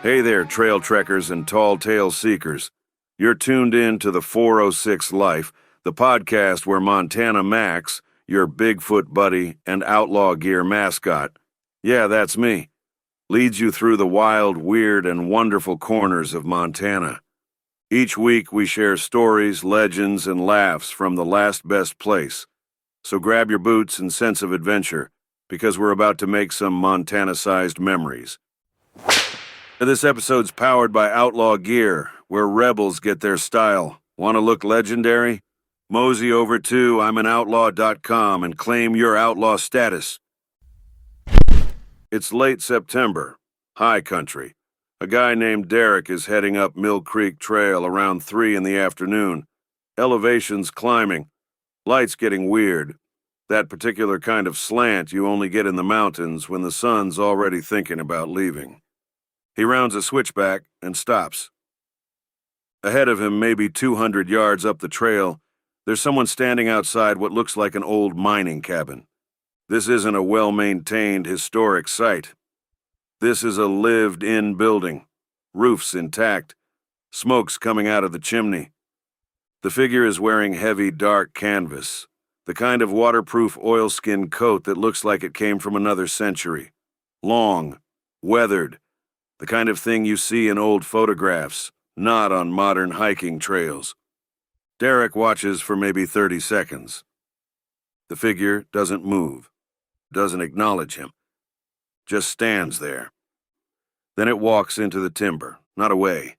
Hey there, trail trekkers and tall tale seekers. You're tuned in to the 406 Life, the podcast where Montana Max, your Bigfoot buddy and outlaw gear mascot, yeah, that's me, leads you through the wild, weird, and wonderful corners of Montana. Each week we share stories, legends, and laughs from the last best place. So grab your boots and sense of adventure, because we're about to make some Montana-sized memories. This episode's powered by Outlaw Gear, where rebels get their style. Want to look legendary? Mosey over to I'mAnOutlaw.com and claim your outlaw status. It's late September, high country. A guy named Derek is heading up Mill Creek Trail around 3 in the afternoon. Elevation's climbing. Lights getting weird. That particular kind of slant you only get in the mountains when the sun's already thinking about leaving. He rounds a switchback and stops. Ahead of him, maybe 200 yards up the trail, there's someone standing outside what looks like an old mining cabin. This isn't a well-maintained historic site. This is a lived-in building, roofs intact, smoke's coming out of the chimney. The figure is wearing heavy, dark canvas, the kind of waterproof oilskin coat that looks like it came from another century. Long, weathered, the kind of thing you see in old photographs, not on modern hiking trails. Derek watches for maybe 30 seconds. The figure doesn't move, doesn't acknowledge him, just stands there. Then it walks into the timber, not away,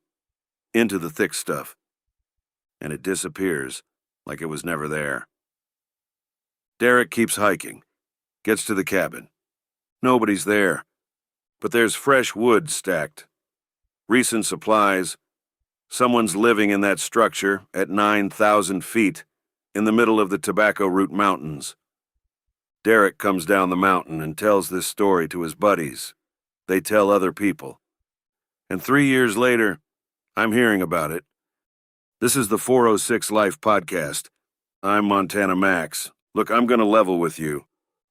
into the thick stuff, and it disappears like it was never there. Derek keeps hiking, gets to the cabin. Nobody's there. But there's fresh wood stacked. Recent supplies. Someone's living in that structure at 9,000 feet in the middle of the Tobacco Root Mountains. Derek comes down the mountain and tells this story to his buddies. They tell other people. And 3 years later, I'm hearing about it. This is the 406 Life podcast. I'm Montana Max. Look, I'm going to level with you.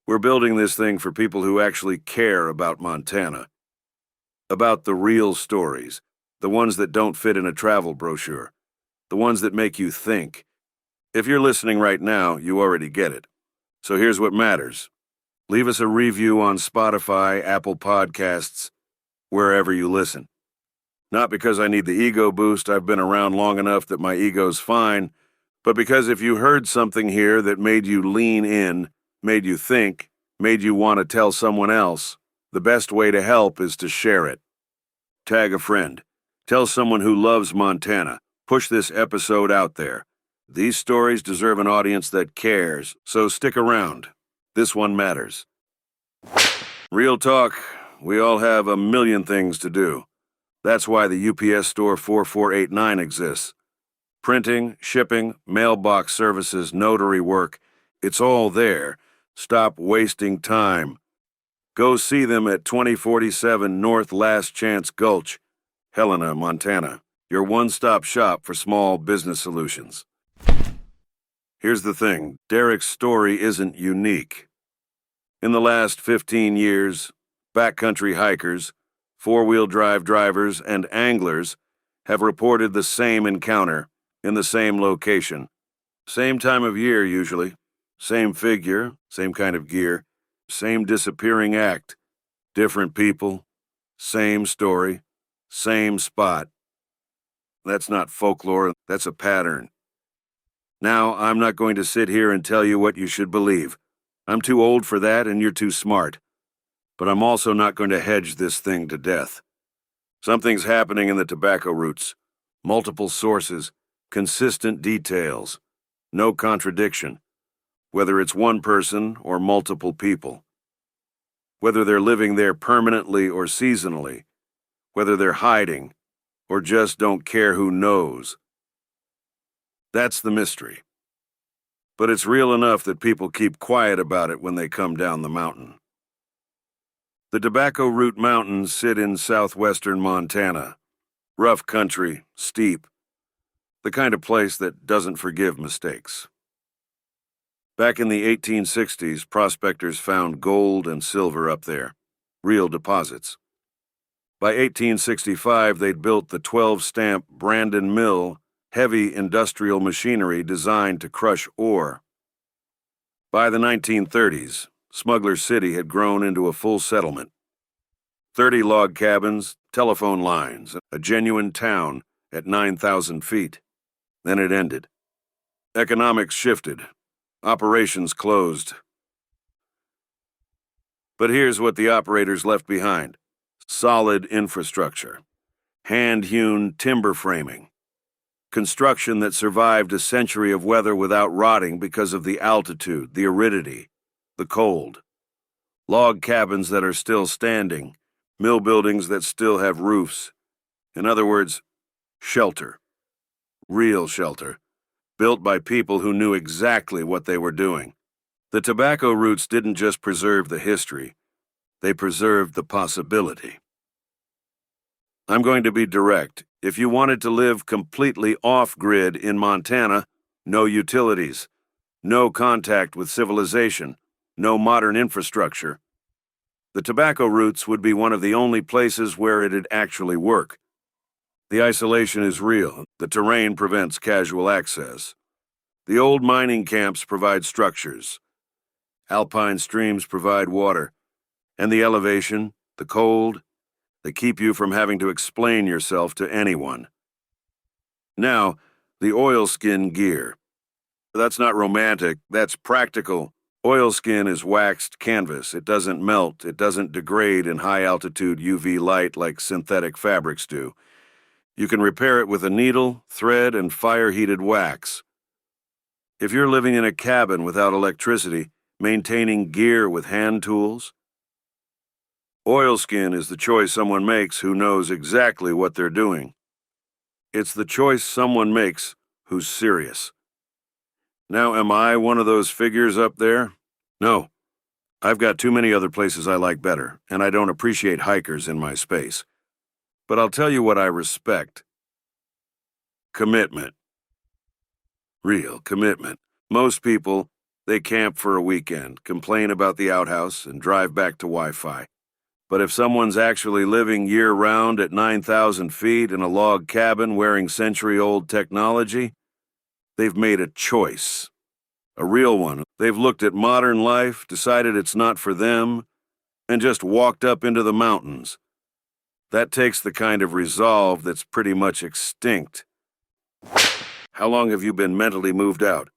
We're building this thing for people who actually care about Montana. About the real stories, the ones that don't fit in a travel brochure, the ones that make you think. If you're listening right now, you already get it. So here's what matters. Leave us a review on Spotify, Apple Podcasts, wherever you listen. Not because I need the ego boost, I've been around long enough that my ego's fine, but because if you heard something here that made you lean in, made you think, made you want to tell someone else, the best way to help is to share it. Tag a friend. Tell someone who loves Montana. Push this episode out there. These stories deserve an audience that cares, so stick around. This one matters. Real talk, we all have a million things to do. That's why the UPS Store 4489 exists. Printing, shipping, mailbox services, notary work, it's all there. Stop wasting time. Go see them at 2047 North Last Chance Gulch, Helena, Montana, your one-stop shop for small business solutions. Here's the thing, Derek's story isn't unique. In the last 15 years, backcountry hikers, four-wheel drive drivers, and anglers have reported the same encounter in the same location. Same time of year, usually. Same figure, same kind of gear, same disappearing act. Different people, same story, same spot. That's not folklore, that's a pattern. Now, I'm not going to sit here and tell you what you should believe. I'm too old for that and you're too smart. But I'm also not going to hedge this thing to death. Something's happening in the tobacco roots. Multiple sources, consistent details, no contradiction. Whether it's one person or multiple people. Whether they're living there permanently or seasonally. Whether they're hiding or just don't care who knows. That's the mystery. But it's real enough that people keep quiet about it when they come down the mountain. The Tobacco Root Mountains sit in southwestern Montana. Rough country, steep. The kind of place that doesn't forgive mistakes. Back in the 1860s, prospectors found gold and silver up there, real deposits. By 1865, they'd built the 12-stamp Brandon Mill, heavy industrial machinery designed to crush ore. By the 1930s, Smuggler City had grown into a full settlement. 30 log cabins, telephone lines, a genuine town at 9,000 feet. Then it ended. Economics shifted. Operations closed. But here's what the operators left behind. Solid infrastructure. Hand-hewn timber framing. Construction that survived a century of weather without rotting because of the altitude, the aridity, the cold. Log cabins that are still standing. Mill buildings that still have roofs. In other words, shelter. Real shelter. Built by people who knew exactly what they were doing. The tobacco roots didn't just preserve the history, they preserved the possibility. I'm going to be direct. If you wanted to live completely off-grid in Montana, no utilities, no contact with civilization, no modern infrastructure, the tobacco roots would be one of the only places where it'd actually work. The isolation is real. The terrain prevents casual access. The old mining camps provide structures. Alpine streams provide water. And the elevation, the cold, they keep you from having to explain yourself to anyone. Now, the oilskin gear. That's not romantic, that's practical. Oilskin is waxed canvas. It doesn't melt, it doesn't degrade in high-altitude UV light like synthetic fabrics do. You can repair it with a needle, thread, and fire-heated wax. If you're living in a cabin without electricity, maintaining gear with hand tools, oilskin is the choice someone makes who knows exactly what they're doing. It's the choice someone makes who's serious. Now, am I one of those figures up there? No. I've got too many other places I like better, and I don't appreciate hikers in my space. But I'll tell you what I respect. Commitment. Real commitment. Most people, they camp for a weekend, complain about the outhouse, and drive back to Wi-Fi. But if someone's actually living year-round at 9,000 feet in a log cabin wearing century-old technology, they've made a choice. A real one. They've looked at modern life, decided it's not for them, and just walked up into the mountains. That takes the kind of resolve that's pretty much extinct. How long have you been mentally moved out?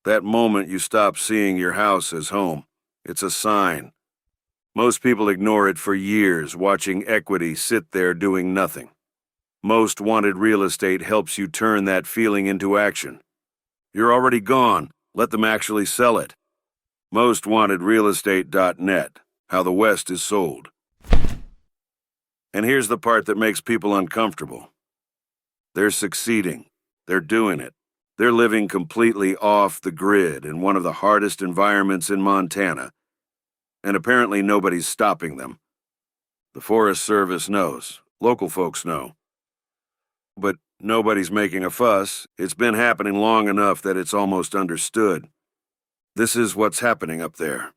That moment you stop seeing your house as home. It's a sign. Most people ignore it for years, watching equity sit there doing nothing. Most wanted real estate helps you turn that feeling into action. You're already gone. Let them actually sell it. Most wanted realestate.net, how the West is sold. And here's the part that makes people uncomfortable. They're succeeding. They're doing it. They're living completely off the grid in one of the hardest environments in Montana. And apparently nobody's stopping them. The Forest Service knows. Local folks know. But nobody's making a fuss. It's been happening long enough that it's almost understood. This is what's happening up there.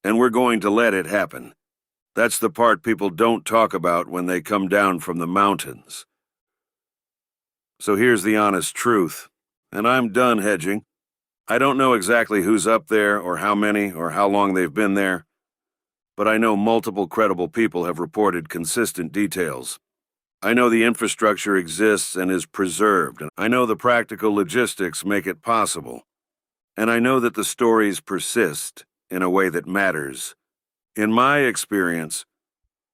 And we're going to let it happen. That's the part people don't talk about when they come down from the mountains. So here's the honest truth, and I'm done hedging. I don't know exactly who's up there or how many or how long they've been there, but I know multiple credible people have reported consistent details. I know the infrastructure exists and is preserved, and I know the practical logistics make it possible. And I know that the stories persist in a way that matters. In my experience,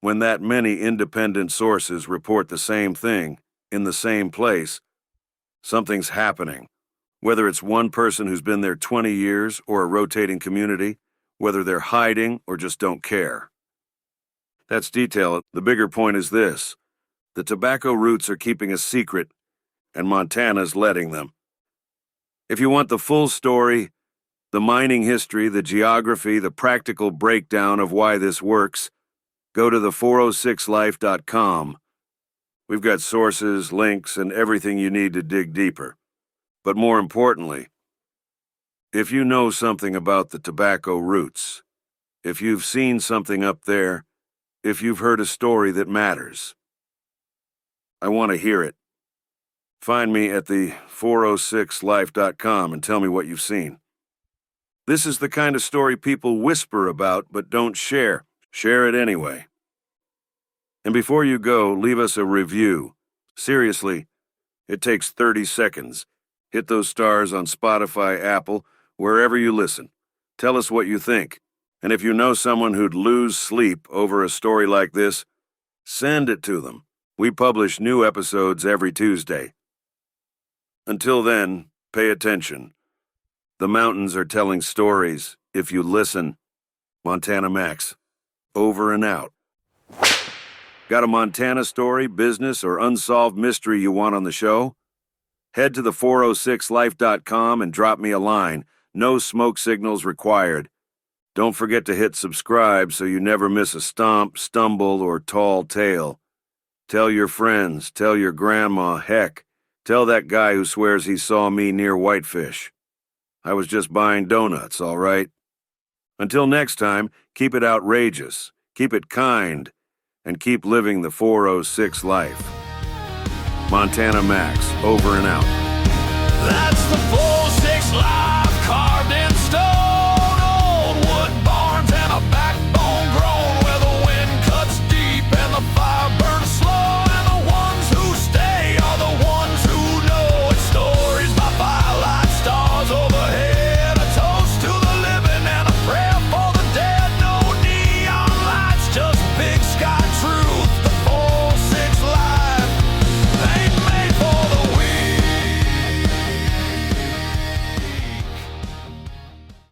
when that many independent sources report the same thing, in the same place, something's happening. Whether it's one person who's been there 20 years or a rotating community, whether they're hiding or just don't care. That's detail. The bigger point is this. The tobacco roots are keeping a secret, and Montana's letting them. If you want the full story, the mining history, the geography, the practical breakdown of why this works, go to the406life.com. We've got sources, links, and everything you need to dig deeper. But more importantly, if you know something about the tobacco roots, if you've seen something up there, if you've heard a story that matters. I want to hear it. Find me at the 406life.com and tell me what you've seen. This is the kind of story people whisper about but don't share. Share it anyway. And before you go, leave us a review. Seriously, it takes 30 seconds. Hit those stars on Spotify, Apple, wherever you listen. Tell us what you think. And if you know someone who'd lose sleep over a story like this, send it to them. We publish new episodes every Tuesday. Until then, pay attention. The mountains are telling stories if you listen. Montana Max. Over and out. Got a Montana story, business, or unsolved mystery you want on the show? Head to the 406life.com and drop me a line. No smoke signals required. Don't forget to hit subscribe so you never miss a stomp, stumble, or tall tale. Tell your friends, tell your grandma, heck, tell that guy who swears he saw me near Whitefish. I was just buying donuts, all right? Until next time, keep it outrageous, keep it kind, and keep living the 406 life. Montana Max, over and out. That's the